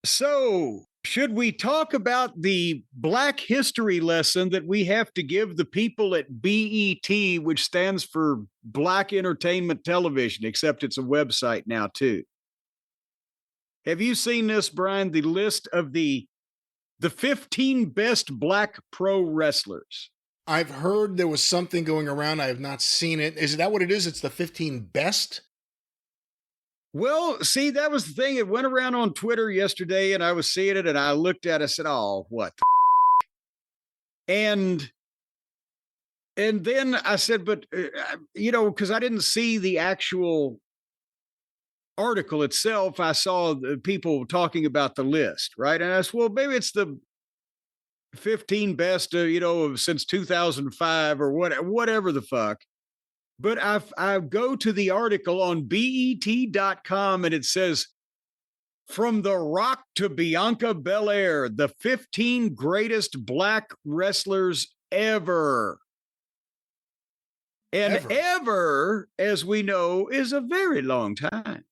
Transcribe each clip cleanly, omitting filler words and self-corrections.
So, should we talk about the Black history lesson that we have to give the people at BET, which stands for Black Entertainment Television, except it's a website now, too? Have you seen this, Brian? The list of the 15 best Black pro wrestlers. I've heard there was something going around. I have not seen it. Is that what it is? It's the 15 best? Well, see, that was the thing. It went around on Twitter yesterday, and I was seeing it, and I looked at it, I said, oh, what the and then I said, but because I didn't see the actual article itself. I saw the people talking about the list, right? And I said, well, maybe it's the 15 best, since 2005 or whatever the fuck. But I go to the article on BET.com and it says, from The Rock to Bianca Belair, the 15 greatest Black wrestlers ever. And ever, as we know, is a very long time.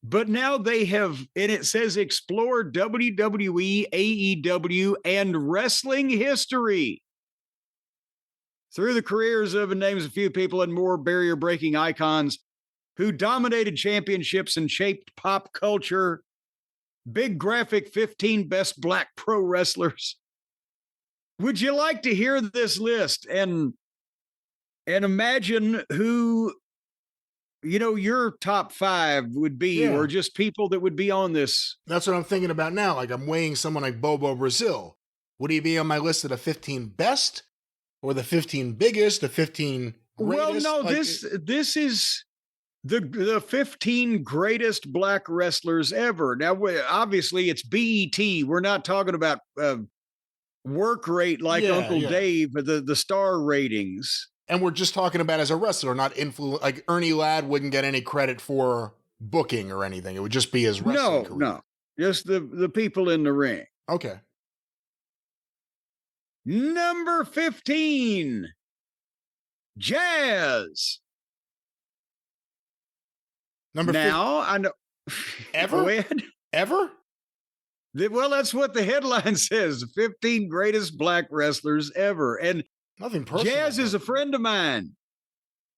But now they have, and it says explore WWE, AEW, and wrestling history. Through the careers of, and names a few people and more barrier-breaking icons who dominated championships and shaped pop culture. Big graphic 15 best Black pro wrestlers. Would you like to hear this list and imagine who, your top 5 would be, or just people that would be on this? That's what I'm thinking about now. Like I'm weighing someone like Bobo Brazil. Would he be on my list of the 15 best? Or the 15 biggest, the 15 greatest? Well, no, this is the 15 greatest Black wrestlers ever. Now, obviously, it's BET. We're not talking about work rate like Uncle Dave, the star ratings. And we're just talking about as a wrestler, not influence. Like Ernie Ladd wouldn't get any credit for booking or anything. It would just be his wrestling career. No, just the people in the ring. Okay. Number 15, Jazz. Now, I know. Ever? Go ahead. Ever? Well, that's what the headline says. 15 greatest Black wrestlers ever. And nothing personal. Jazz is a friend of mine.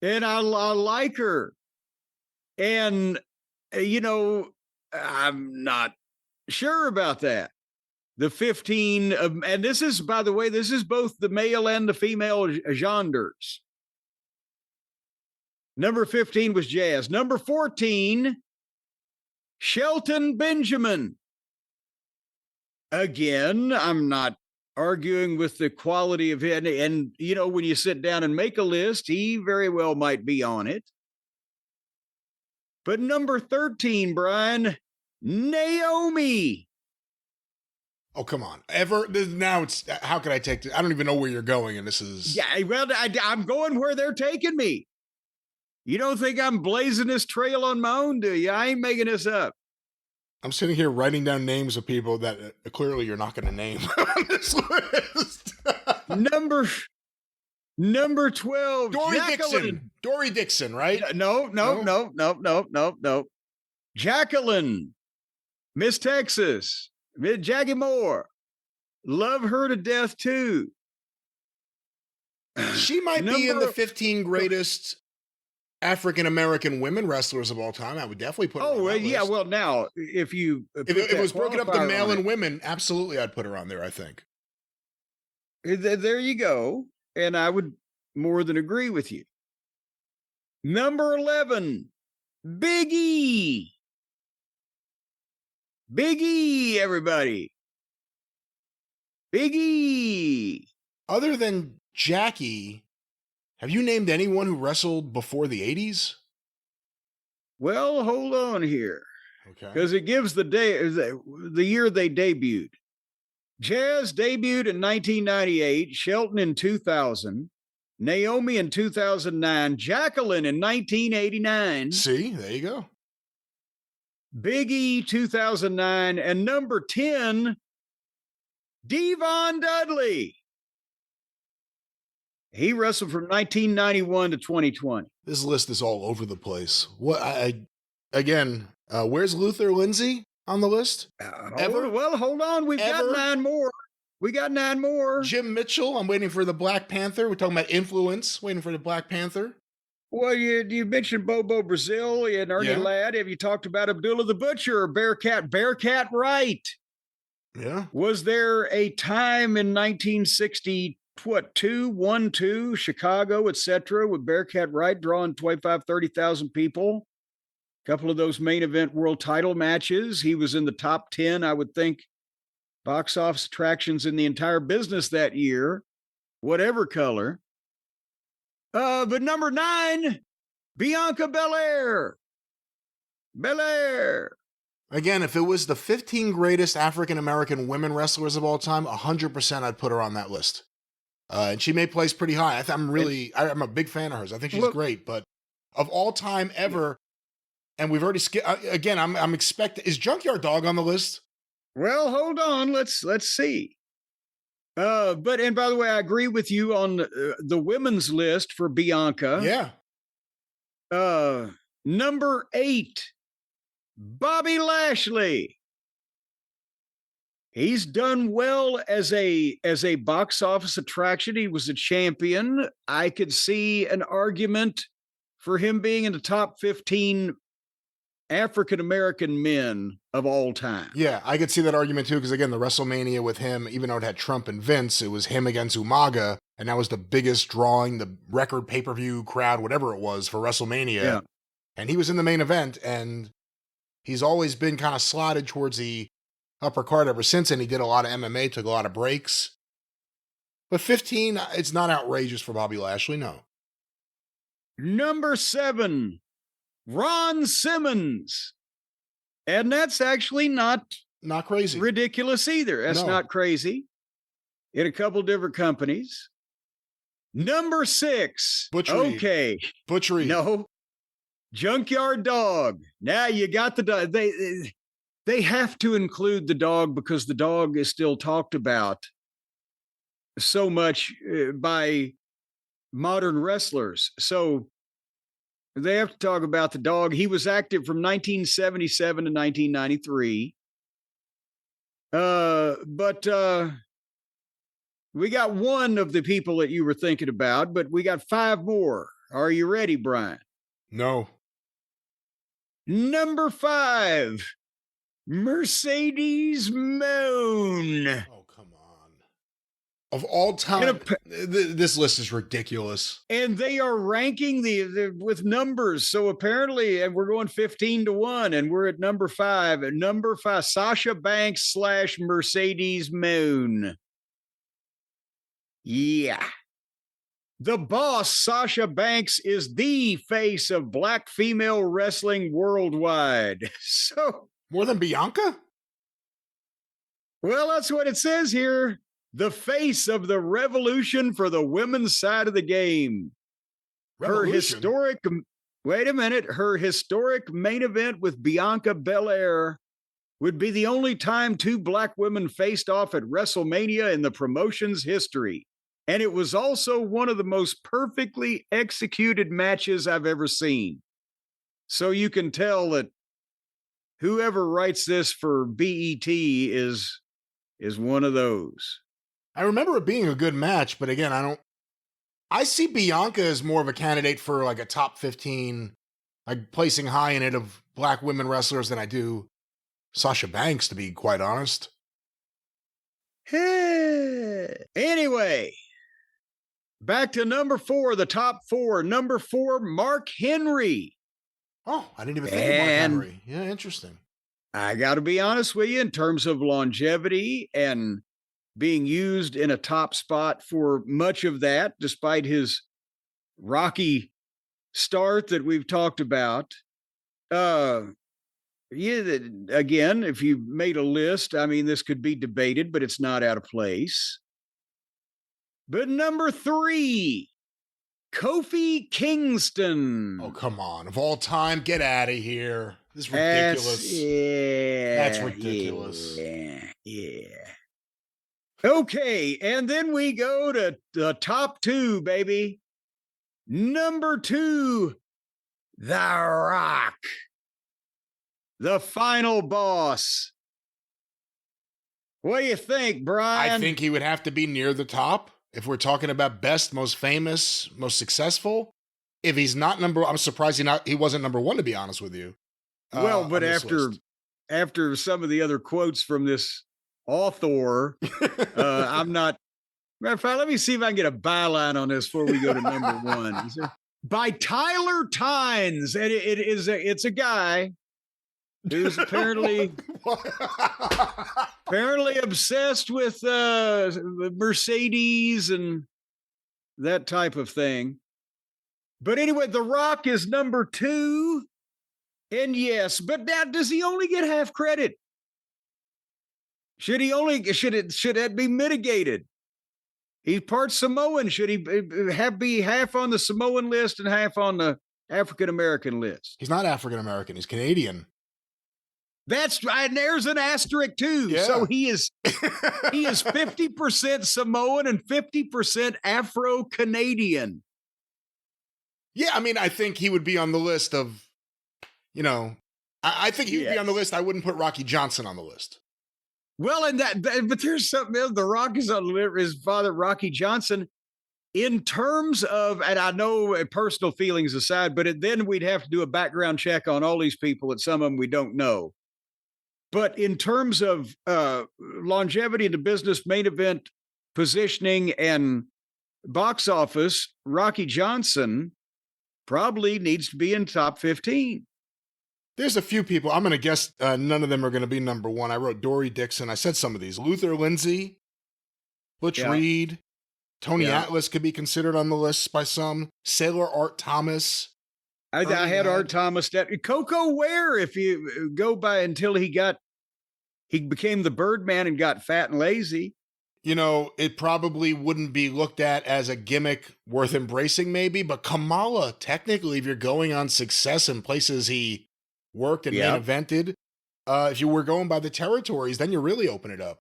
And I like her. And, I'm not sure about that. The 15, and this is, by the way, this is both the male and the female genders. Number 15 was Jazz. Number 14, Shelton Benjamin. Again, I'm not arguing with the quality of it. And, when you sit down and make a list, he very well might be on it. But number 13, Brian, Naomi. Oh, come on. Now it's, how can I take this? I don't even know where you're going, and this is... Yeah, well, I'm going where they're taking me. You don't think I'm blazing this trail on my own, do you? I ain't making this up. I'm sitting here writing down names of people that clearly you're not going to name on this list. Number 12, Dory Dixon, right? No. Jacqueline, Miss Texas. Jackie Moore, love her to death too. She might be in the 15 greatest African-American women wrestlers of all time. I would definitely put her on that list. Well, now, if it was broken up to male and women, absolutely I'd put her on there, I think. There you go. And I would more than agree with you. Number 11, Big E. Big E, everybody. Big E. Other than Jackie, have you named anyone who wrestled before the 80s? Well, hold on here. Okay. Because it gives the year they debuted. Jazz debuted in 1998, Shelton in 2000, Naomi in 2009, Jacqueline in 1989. See, there you go. Big E 2009, and number 10, Devon Dudley. He wrestled from 1991 to 2020. This list is all over the place. Where's Luther Lindsay on the list? Ever? Well, hold on. We've got Ever? 9 more. We got 9 more. Jim Mitchell, I'm waiting for the Black Panther. We're talking about influence, waiting for the Black Panther. Well, you mentioned Bobo Brazil and Ernie Yeah. Ladd. Have you talked about Abdullah the Butcher or Bearcat Wright? Yeah. Was there a time in 1960, 1-2, Chicago, etc., with Bearcat Wright drawing 25, 30,000 people? A couple of those main event world title matches. He was in the top 10, I would think, box office attractions in the entire business that year, whatever color. But number 9, Bianca Belair. Belair. Again, if it was the 15 greatest African-American women wrestlers of all time, 100% I'd put her on that list. And she may place pretty high. I'm a big fan of hers. I think she's great. But of all time ever, and we've already skipped, again, I'm expecting, is Junkyard Dog on the list? Well, hold on. Let's see. And by the way, I agree with you on the women's list for Bianca. Yeah. Number 8, Bobby Lashley. He's done well as a box office attraction. He was a champion. I could see an argument for him being in the top 15 African-American men of all time. Yeah, I could see that argument too, because again, the WrestleMania with him, even though it had Trump and Vince, it was him against Umaga, and that was the biggest drawing, the record pay-per-view crowd, whatever it was, for WrestleMania. Yeah. And he was in the main event, and he's always been kind of slotted towards the upper card ever since, and he did a lot of MMA, took a lot of breaks. But 15, it's not outrageous for Bobby Lashley, no. Number 7, Ron Simmons. And that's actually not crazy. Ridiculous either. That's not crazy. In a couple different companies. Number 6. Butchery. Okay. Butchery. No. Junkyard Dog. Now you got the dog. They have to include the dog because the dog is still talked about so much by modern wrestlers. So they have to talk about the dog. He was active from 1977 to 1993. But we got one of the people that you were thinking about, but we got 5 more. Are you ready, Brian? No. Number 5, Mercedes Moon. Oh, come on. Of all time, this list is ridiculous. And they are ranking the with numbers. So apparently, and we're going 15-1, and we're at number 5. And number 5, Sasha Banks / Mercedes Moon. Yeah. The boss, Sasha Banks, is the face of black female wrestling worldwide. So, more than Bianca? Well, that's what it says here. The face of the revolution for the women's side of the game. Revolution? Her historic main event with Bianca Belair would be the only time 2 black women faced off at WrestleMania in the promotion's history. And it was also one of the most perfectly executed matches I've ever seen. So you can tell that whoever writes this for BET is one of those. I remember it being a good match, but again, I see Bianca as more of a candidate for like a top 15, like placing high in it of black women wrestlers than I do Sasha Banks, to be quite honest. Anyway, back to number 4, the top 4. Number 4, Mark Henry. Oh, I didn't even think of Mark Henry. Yeah, interesting. I got to be honest with you, in terms of longevity and being used in a top spot for much of that, despite his rocky start that we've talked about. Again, if you made a list, I mean, this could be debated, but it's not out of place. But number 3, Kofi Kingston. Oh, come on. Of all time, get out of here. This is ridiculous. That's ridiculous. Yeah. Okay, and then we go to the top 2, baby. Number 2, The Rock. The final boss. What do you think, Brian? I think he would have to be near the top. If we're talking about best, most famous, most successful. If he's not I'm surprised he wasn't number one, to be honest with you. Well, but list. after some of the other quotes from this author, I'm not. Matter of fact, let me see if I can get a byline on this before we go to number one. By Tyler Tynes, and it's a guy who's apparently obsessed with Mercedes and that type of thing. But anyway, The Rock is number two. And yes, but now does he only get half credit? Should that be mitigated? He's part Samoan. Should he be half on the Samoan list and half on the African American list? He's not African American. He's Canadian. That's right. And there's an asterisk too. Yeah. So he is 50% Samoan and 50% Afro-Canadian. Yeah, I mean, I think he would be on the list of, I think he would be on the list. I wouldn't put Rocky Johnson on the list. Well, and but there's something else. The Rock is on his father, Rocky Johnson. In terms of, and I know personal feelings aside, but then we'd have to do a background check on all these people, and some of them we don't know. But in terms of longevity in the business, main event positioning, and box office, Rocky Johnson probably needs to be in top 15. There's a few people. I'm going to guess none of them are going to be number one. I wrote Dory Dixon. I said some of these. Luther Lindsay, Butch Reed, Tony Atlas could be considered on the list by some. Sailor Art Thomas. I had Art Thomas. Coco Ware, if you go by until he became the Birdman and got fat and lazy. It probably wouldn't be looked at as a gimmick worth embracing maybe, but Kamala, technically, if you're going on success in places he worked and main evented, if you were going by the territories, then you really open it up.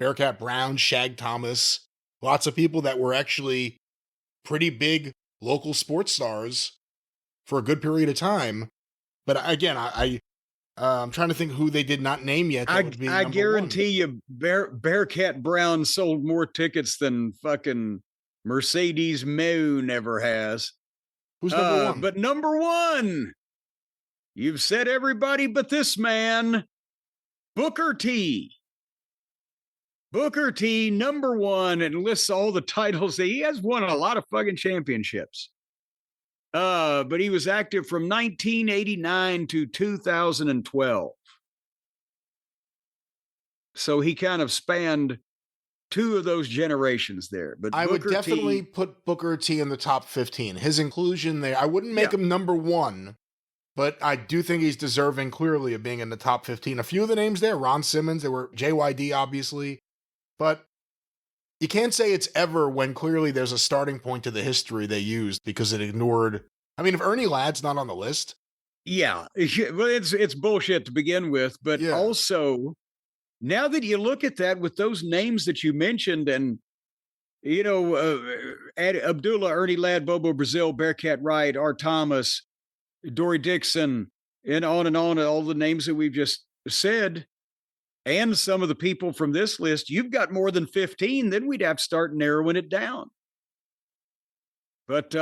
Bearcat Brown, Shag Thomas, lots of people that were actually pretty big local sports stars for a good period of time. But again, I'm trying to think who they did not name yet. I guarantee you Bearcat Brown sold more tickets than fucking Mercedes Moon ever has. Who's number one? But number one, you've said everybody but this man, Booker T. Booker T, number one, and lists all the titles. He has won a lot of fucking championships. But he was active from 1989 to 2012. So he kind of spanned two of those generations there. But I would definitely put Booker T in the top 15. His inclusion there, I wouldn't make him number one, but I do think he's deserving clearly of being in the top 15. A few of the names there, Ron Simmons, there were JYD, obviously, but you can't say it's ever when clearly there's a starting point to the history they used because it ignored. I mean, if Ernie Ladd's not on the list. Yeah, well, it's bullshit to begin with, but also now that you look at that with those names that you mentioned, and Abdullah, Ernie Ladd, Bobo Brazil, Bearcat Wright, Art Thomas, Dory Dixon, and on, all the names that we've just said, and some of the people from this list, you've got more than 15, then we'd have to start narrowing it down. But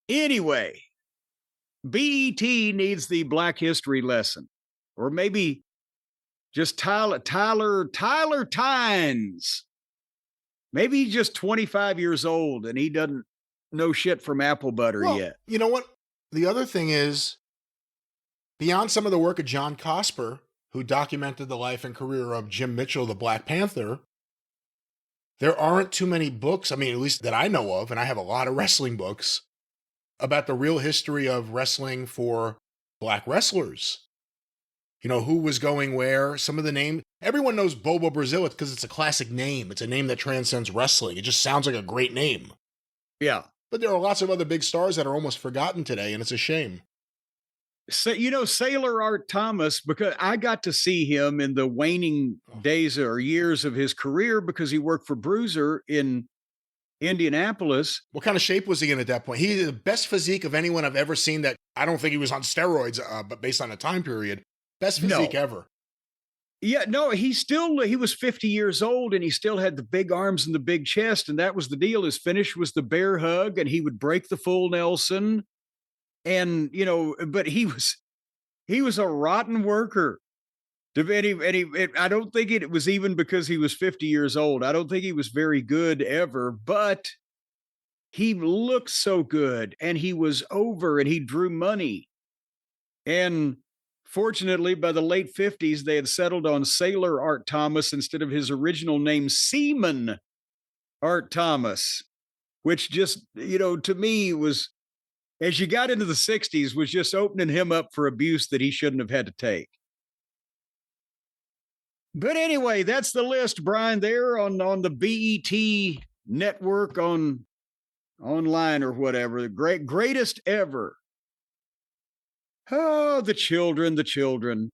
anyway, BET needs the Black History lesson, or maybe just Tyler Tynes. Maybe he's just 25 years old and he doesn't know shit from apple butter yet. You know what? The other thing is, beyond some of the work of John Cosper, who documented the life and career of Jim Mitchell, the Black Panther, there aren't too many books, I mean, at least that I know of, and I have a lot of wrestling books, about the real history of wrestling for Black wrestlers. Who was going where, some of the name. Everyone knows Bobo Brazil because it's a classic name. It's a name that transcends wrestling. It just sounds like a great name. Yeah. But there are lots of other big stars that are almost forgotten today, and it's a shame. So, Sailor Art Thomas, because I got to see him in the waning days or years of his career because he worked for Bruiser in Indianapolis. What kind of shape was he in at that point? He had the best physique of anyone I've ever seen. That I don't think he was on steroids, but based on the time period, best physique No. ever. Yeah, no, he was 50 years old and he still had the big arms and the big chest. And that was the deal. His finish was the bear hug, and he would break the full Nelson. And, but he was a rotten worker. I don't think it was even because he was 50 years old. I don't think he was very good ever, but he looked so good and he was over and he drew money. And fortunately, by the late 50s, they had settled on Sailor Art Thomas instead of his original name, Seaman Art Thomas, which just, to me was, as you got into the 60s, was just opening him up for abuse that he shouldn't have had to take. But anyway, that's the list, Brian, there on the BET network online or whatever. The greatest ever. Oh, the children, the children.